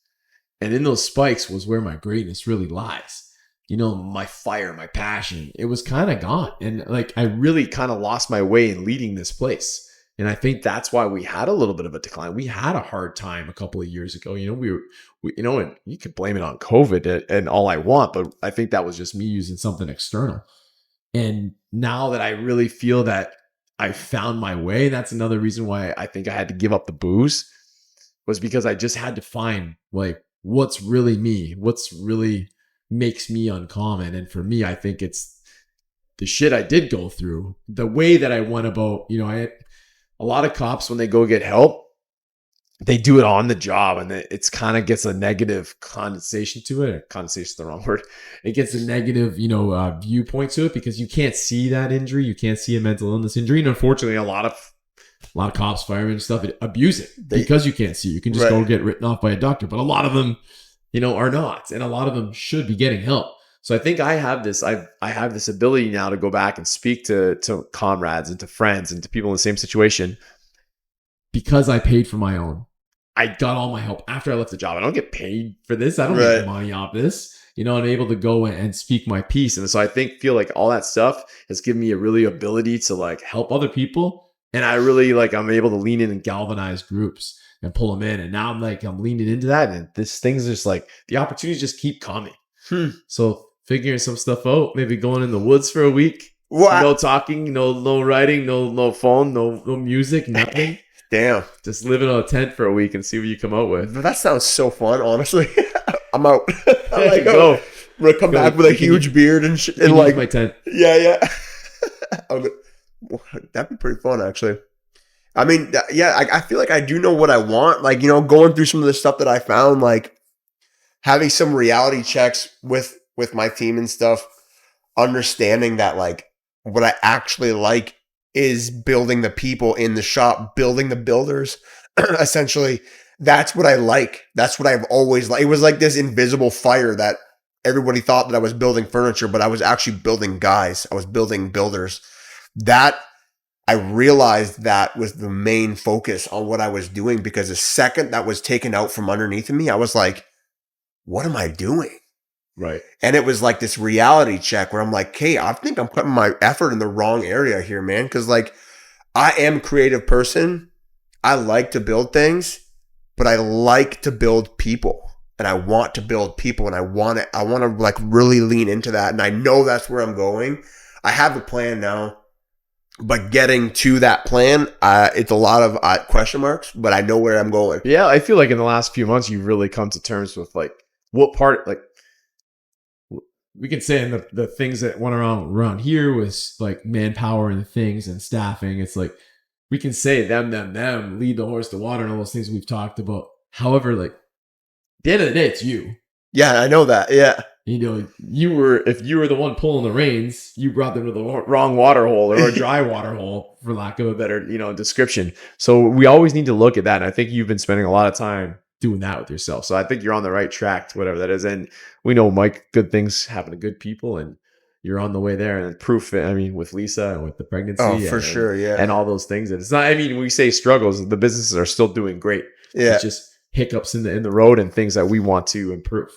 And in those spikes was where my greatness really lies. You know, my fire, my passion, it was kind of gone. And like, I really kind of lost my way in leading this place. And I think that's why we had a little bit of a decline. We had a hard time a couple of years ago. You know, we you know, and you could blame it on COVID and all I want, but I think that was just me using something external. And now that I really feel that I found my way, that's another reason why I think I had to give up the booze, was because I just had to find like what's really me, what's really makes me uncommon. And for me, I think it's the shit I did go through, the way that I went about, you know, a lot of cops, when they go get help, they do it on the job, and it's kind of gets a negative connotation to it. Connotation is the wrong word. It gets a negative, you know, viewpoint to it because you can't see that injury. You can't see a mental illness injury. And unfortunately, a lot of cops, firemen and stuff abuse it because you can't see. You can just go get written off by a doctor. But a lot of them, you know, are not. And a lot of them should be getting help. So I think I have this ability now to go back and speak to comrades and to friends and to people in the same situation. Because I paid for my own. I got all my help after I left the job. I don't get paid for this. I don't make money off this. You know, I'm able to go and speak my piece. And so I feel like all that stuff has given me a really ability to like help other people. And I really I'm able to lean in and galvanize groups and pull them in. And now I'm leaning into that. And this thing's just like, the opportunities just keep coming. So figuring some stuff out, maybe going in the woods for a week. What? No talking, no writing, no phone, no music, nothing. Damn. Just live in a tent for a week and see what you come out with. That sounds so fun, honestly. I'm out. I'm like, go. I'm going to come back with a huge beard and shit. And like, my tent. Yeah. That'd be pretty fun, actually. I mean, I feel like I do know what I want. Like, you know, going through some of the stuff that I found, like having some reality checks with my team and stuff, understanding that like what I actually like is building the people in the shop, building the builders. Essentially, that's what I like. That's what I've always liked. It was like this invisible fire that everybody thought that I was building furniture, but I was actually building guys. I was building builders. That I realized that was the main focus on what I was doing, because the second that was taken out from underneath of me, I was like, what am I doing? Right. And it was like this reality check where I'm like, hey, I think I'm putting my effort in the wrong area here, man. Cause like I am a creative person. I like to build things, but I like to build people, and I want to build people, and I want to like really lean into that. And I know that's where I'm going. I have a plan now, but getting to that plan, it's a lot of question marks, but I know where I'm going. Yeah. I feel like in the last few months, you've really come to terms with like what part, like, we can say in the things that went around here was like manpower and things and staffing. It's like we can say them, lead the horse to water and all those things we've talked about. However, like at the end of the day, it's you. Yeah, I know that. Yeah. You know, if you were the one pulling the reins, you brought them to the wrong water hole or a dry water hole, for lack of a better, description. So we always need to look at that. And I think you've been spending a lot of time doing that with yourself. So I think you're on the right track to whatever that is. And we know, Mike, good things happen to good people, and you're on the way there. And proof, I mean, with Lisa and with the pregnancy. Oh, for sure. Yeah. And all those things. And it's not, I mean, when we say struggles, the businesses are still doing great. Yeah. It's just hiccups in the road and things that we want to improve.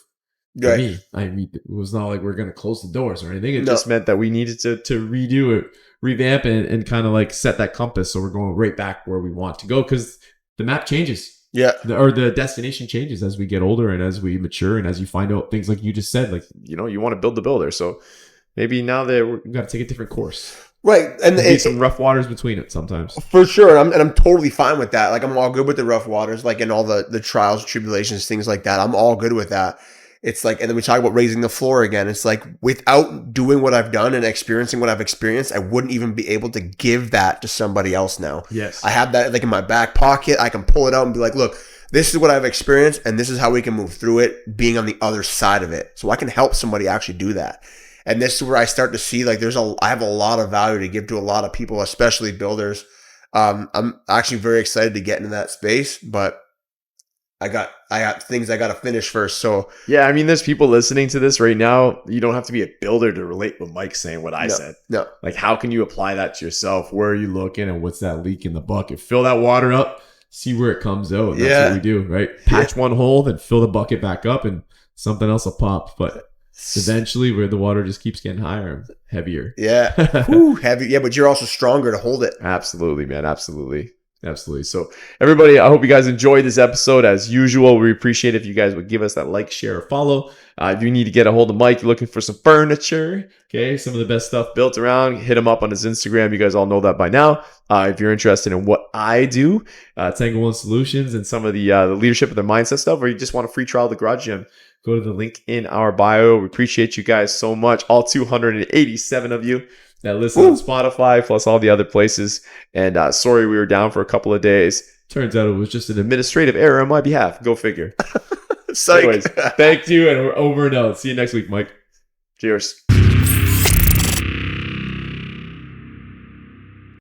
Right. For me, I mean, it was not like we're going to close the doors or anything. It just meant that we needed to redo it, revamp and kind of like set that compass. So we're going right back where we want to go, because the map changes. Yeah. Or the destination changes as we get older and as we mature and as you find out things like you just said, like, you want to build the builder. So maybe now that we've got to take a different course. Right. And there's some rough waters between it sometimes. For sure. And I'm totally fine with that. Like, I'm all good with the rough waters, like in all the trials, tribulations, things like that. I'm all good with that. It's like, and then we talk about raising the floor again. It's like, without doing what I've done and experiencing what I've experienced, I wouldn't even be able to give that to somebody else now. Yes. I have that like in my back pocket. I can pull it out and be like, look, this is what I've experienced, and this is how we can move through it, being on the other side of it. So I can help somebody actually do that. And this is where I start to see like I have a lot of value to give to a lot of people, especially builders. I'm actually very excited to get into that space, but I got things I got to finish first. So Yeah, I mean, there's people listening to this right now. You don't have to be a builder to relate what Mike's saying, what I said. no, Like, how can you apply that to yourself? Where are you looking and what's that leak in the bucket? Fill that water up, see where it comes out. That's Yeah. what we do, right? Patch one hole, then fill the bucket back up and something else will pop. But eventually where the water just keeps getting higher and heavier. yeah, Whew, heavy. Yeah, but you're also stronger to hold it. Absolutely, man. Absolutely. Absolutely. So, everybody, I hope you guys enjoyed this episode. As usual, we appreciate if you guys would give us that like, share, or follow. If you need to get a hold of Mike, you're looking for some furniture, okay, some of the best stuff built around, hit him up on his Instagram. You guys all know that by now. If you're interested in what I do, Tango One Solutions, and some of the leadership and the mindset stuff, or you just want a free trial of the Garage Gym, go to the link in our bio. We appreciate you guys so much. All 287 of you that listen on Spotify, plus all the other places. And sorry we were down for a couple of days. Turns out it was just an Administrative error on my behalf. Go figure. Psych. Anyways, thank you, and we're over and out. See you next week, Mike. Cheers.